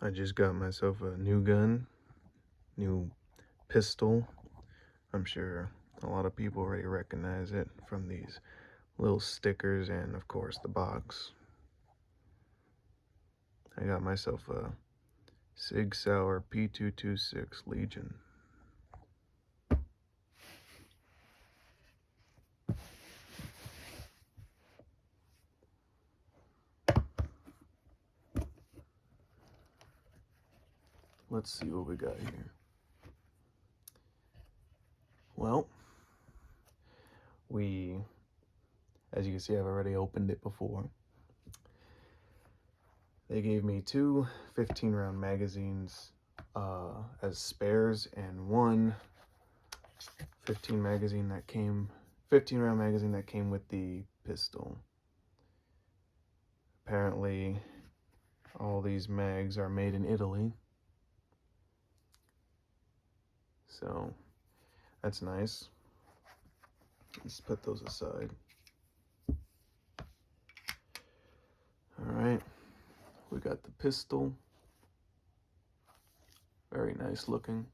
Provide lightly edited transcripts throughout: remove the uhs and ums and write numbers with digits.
I just got myself a new gun, new pistol. I'm sure a lot of people already recognize it from these little stickers and, of course, the box. I got myself a SIG Sauer P226 Legion. Let's see what we got here. Well, as you can see, I've already opened it before. They gave me two 15-round magazines as spares, and one 15-round magazine that came with the pistol. Apparently, all these mags are made in Italy, so that's nice. Let's put those aside. All right, we got the pistol. Very nice looking.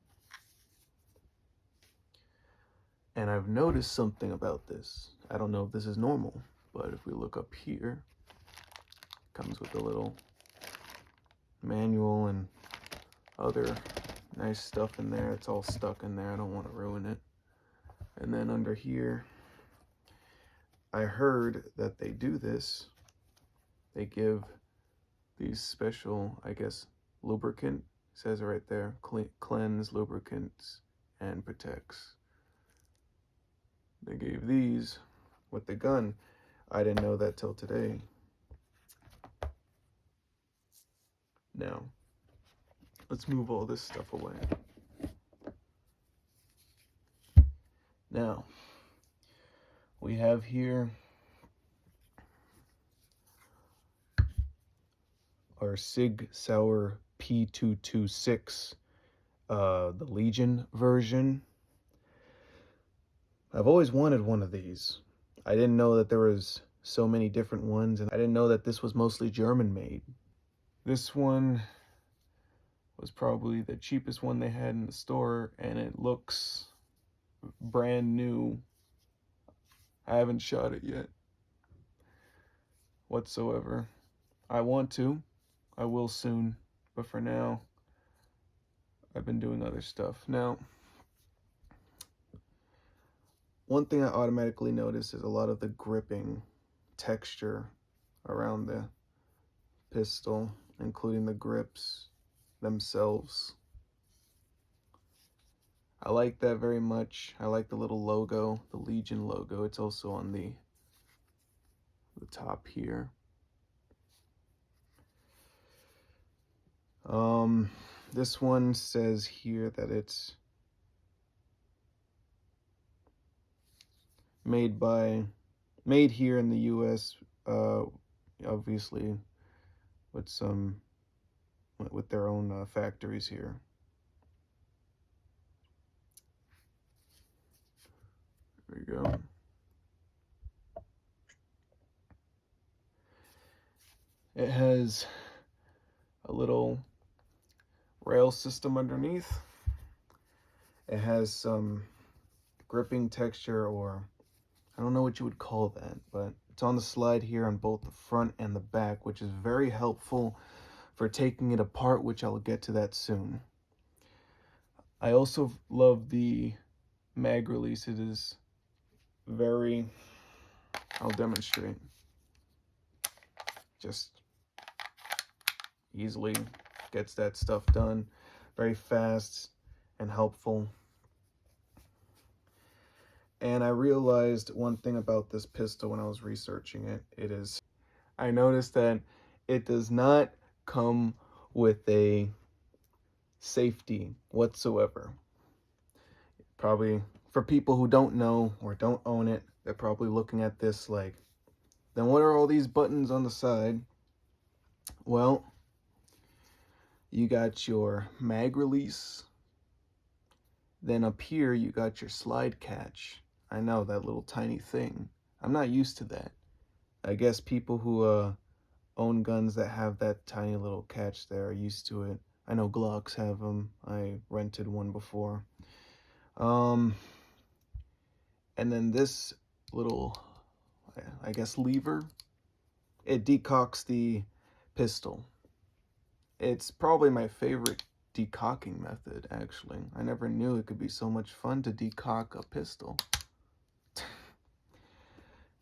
And I've noticed something about this. I don't know if this is normal, but if we look up here, it comes with a little manual and other nice stuff in there. It's all stuck in there. I don't want to ruin it. And then under here, I heard that they do this. They give these special, I guess, lubricant. It says it right there. Cleanse, lubricants, and protects. They gave these with the gun. I didn't know that till today. Now, let's move all this stuff away. Now, we have here our SIG Sauer P226, the Legion version. I've always wanted one of these. I didn't know that there was so many different ones, and I didn't know that this was mostly German made. This one was probably the cheapest one they had in the store, and it looks brand new. I haven't shot it yet whatsoever. I want to. I will soon, but for now, I've been doing other stuff. Now, one thing I automatically notice is a lot of the gripping texture around the pistol, including the grips themselves. I like that very much. I like the little logo, the Legion logo. It's also on the top here. This one says here that it's made here in the US, obviously with their own factories here. There we go. It has a little rail system underneath. It has some gripping texture, or I don't know what you would call that, but it's on the slide here on both the front and the back, which is very helpful for taking it apart, which I'll get to that soon. I also love the mag release. It is I'll demonstrate. Just easily gets that stuff done. Very fast and helpful. And I realized one thing about this pistol when I was researching it. I noticed that it does not come with a safety whatsoever. Probably for people who don't know or don't own it, they're probably looking at this like, then what are all these buttons on the side? Well, you got your mag release. Then up here, you got your slide catch. I know, that little tiny thing. I'm not used to that. I guess people who own guns that have that tiny little catch there are used to it. I know Glocks have them. I rented one before. And then this little, I guess, lever, it decocks the pistol. It's probably my favorite decocking method, actually. I never knew it could be so much fun to decock a pistol.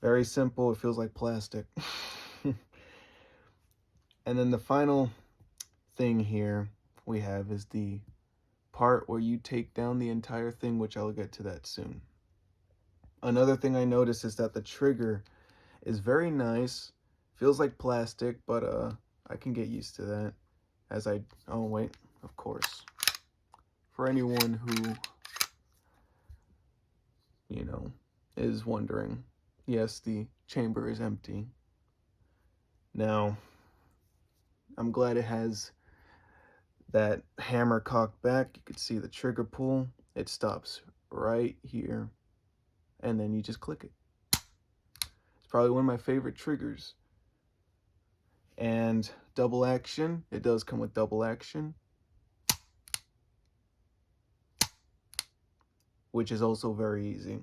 Very simple. It feels like plastic. And then the final thing here we have is the part where you take down the entire thing, which I'll get to that soon. Another thing I noticed is that the trigger is very nice. Feels like plastic, but I can get used to that. Oh wait, of course. For anyone who, is wondering, yes, the chamber is empty. Now, I'm glad it has that hammer cocked back. You can see the trigger pull. It stops right here, and then you just click it. It's probably one of my favorite triggers. And double action, it does come with double action, which is also very easy.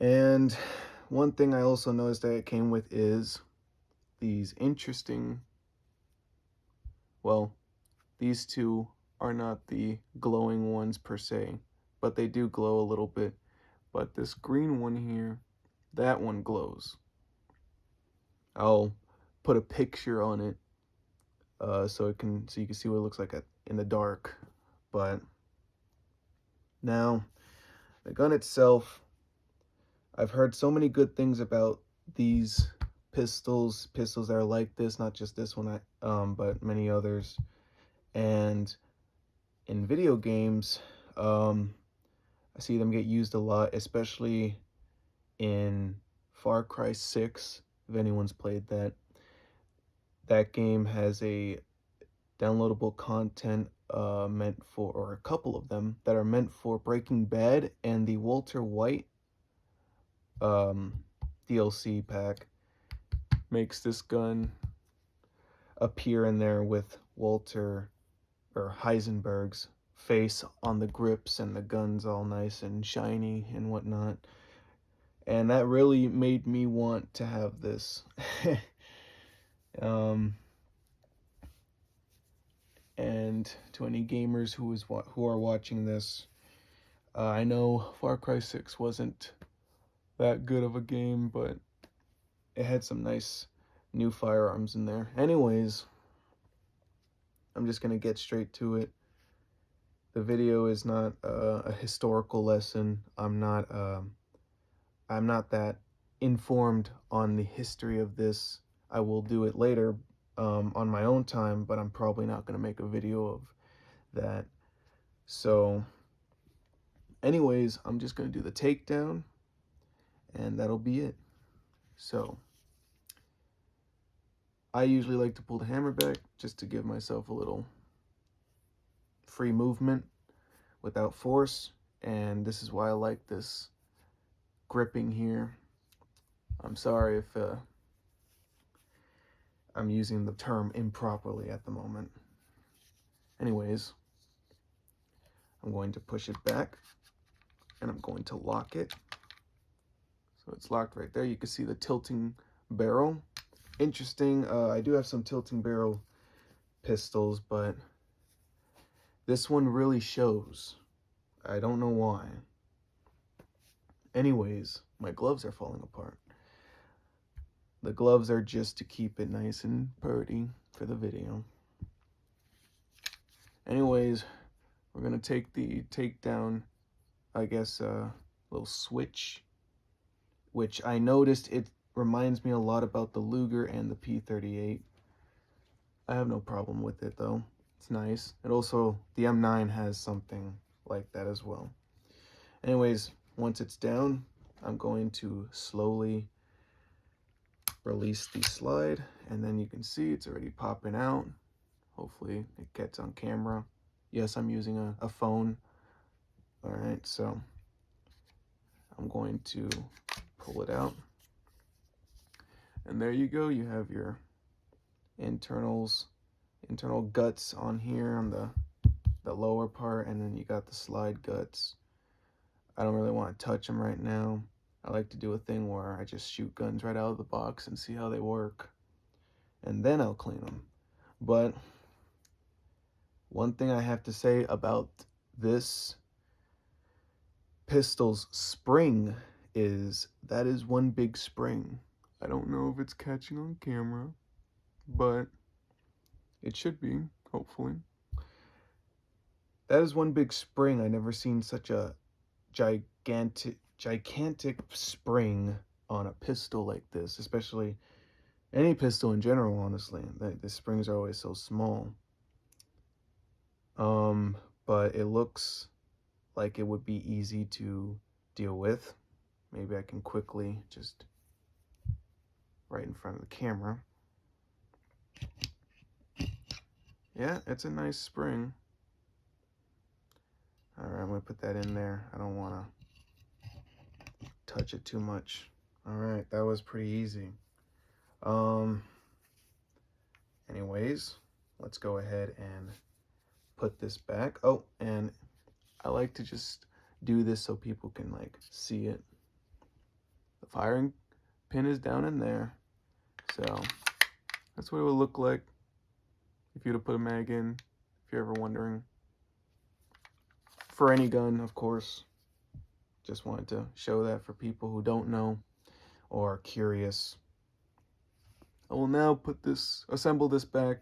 And one thing I also noticed that it came with is these interesting, well, these two are not the glowing ones per se, but they do glow a little bit. But this green one here, that one glows. I'll put a picture on it so you can see what it looks like in the dark. But now, the gun itself, I've heard so many good things about these pistols that are like this, not just this one, but many others. And in video games, I see them get used a lot, especially in Far Cry 6, if anyone's played that. That game has a downloadable content meant for, or a couple of them, that are meant for Breaking Bad and the Walter White DLC pack makes this gun appear in there with Walter or Heisenberg's face on the grips and the gun's all nice and shiny and whatnot. And that really made me want to have this. And to any gamers who are watching this, I know Far Cry 6 wasn't that good of a game, but it had some nice new firearms in there. Anyways, I'm just gonna get straight to it. The video is not a historical lesson. I'm not that informed on the history of this. I will do it later on my own time, but I'm probably not gonna make a video of that. So anyways, I'm just gonna do the takedown, and that'll be it. So I usually like to pull the hammer back just to give myself a little free movement without force, and this is why I like this gripping here. I'm sorry if I'm using the term improperly at the moment. Anyways, I'm going to push it back, and I'm going to lock it. So it's locked right there. You can see the tilting barrel. Interesting, I do have some tilting barrel pistols, but this one really shows. I don't know why. Anyways, my gloves are falling apart. The gloves are just to keep it nice and pretty for the video. Anyways, we're gonna take the takedown, I guess, little switch, which I noticed it reminds me a lot about the Luger and the P38. I have no problem with it though. It's nice. It also, the M9 has something like that as well. Anyways, once it's down, I'm going to slowly release the slide, and then you can see it's already popping out. Hopefully it gets on camera. Yes, I'm using a phone. All right, so I'm going to pull it out. And there you go. You have your internal guts on here on the lower part, and then you got the slide guts. I don't really want to touch them right now. I like to do a thing where I just shoot guns right out of the box and see how they work, and then I'll clean them. But one thing I have to say about this pistol's spring is that is one big spring. I don't know if it's catching on camera, but it should be, hopefully. That is one big spring. I never seen such a gigantic spring on a pistol like this, especially any pistol in general, honestly. The springs are always so small. But it looks like it would be easy to deal with. Maybe I can quickly just right in front of the camera. Yeah, it's a nice spring. All right, I'm gonna put that in there. I don't wanna touch it too much. All right, that was pretty easy. Anyways, let's go ahead and put this back. Oh, and I like to just do this so people can like see it. The firing pin is down in there. So that's what it would look like if you were to put a mag in, if you're ever wondering. For any gun, of course. Just wanted to show that for people who don't know or are curious. I will now assemble this back.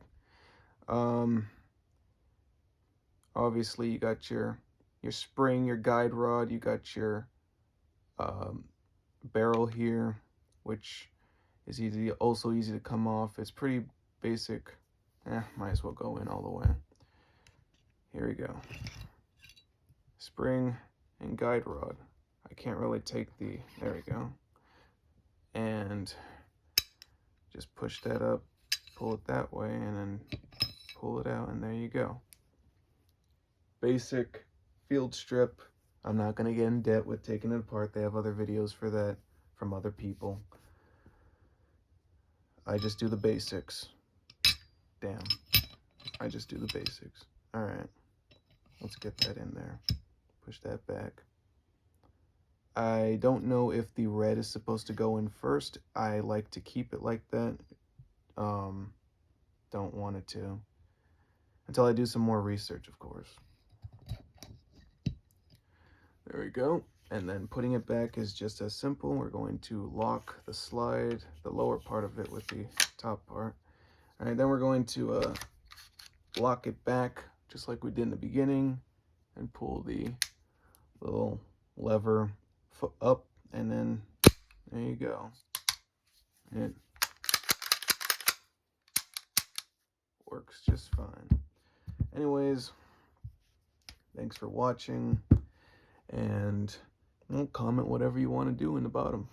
Obviously you got your spring, your guide rod, you got your barrel here, which is also easy to come off. It's pretty basic. Might as well go in all the way. Here we go. Spring and guide rod. I can't really take there we go. And just push that up, pull it that way, and then pull it out, and there you go. Basic field strip. I'm not gonna get in debt with taking it apart. They have other videos for that from other people. I just do the basics. Damn. I just do the basics. All right. Let's get that in there. Push that back. I don't know if the red is supposed to go in first. I like to keep it like that. Don't want it to. Until I do some more research, of course. There we go. And then putting it back is just as simple. We're going to lock the slide, the lower part of it with the top part. All right, then we're going to lock it back just like we did in the beginning and pull the little lever up, and then there you go. It works just fine. Anyways, thanks for watching, and comment whatever you want to do in the bottom.